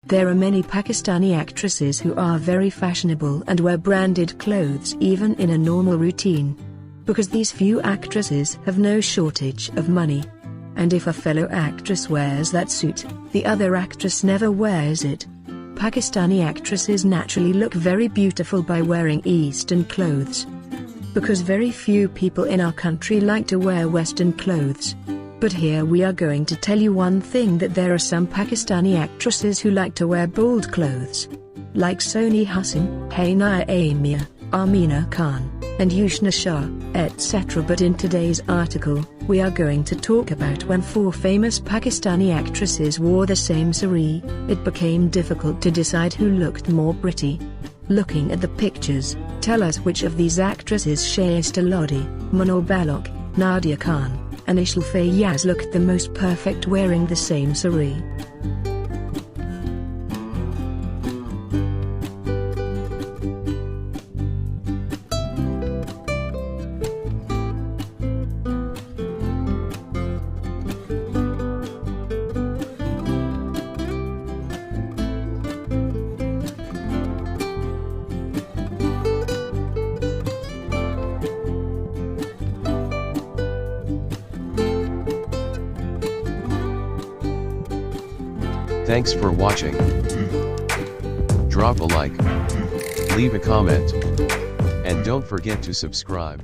There are many Pakistani actresses who are very fashionable and wear branded clothes even in a normal routine. Because these few actresses have no shortage of money. And if a fellow actress wears that suit, the other actress never wears it. Pakistani actresses naturally look very beautiful by wearing Eastern clothes. Because very few people in our country like to wear Western clothes. But here we are going to tell you one thing, that there are some Pakistani actresses who like to wear bold clothes. Like Soni Hassan, Haina Amia, Amina Khan, and Yushna Shah, etc. But in today's article, we are going to talk about when 4 famous Pakistani actresses wore the same saree, it became difficult to decide who looked more pretty. Looking at the pictures, tell us which of these actresses, Shaista Lodi, Manal Balok, Nadia Khan, and Ishal Fayyaz looked the most perfect wearing the same saree. Thanks for watching. Drop a like, leave a comment, and don't forget to subscribe.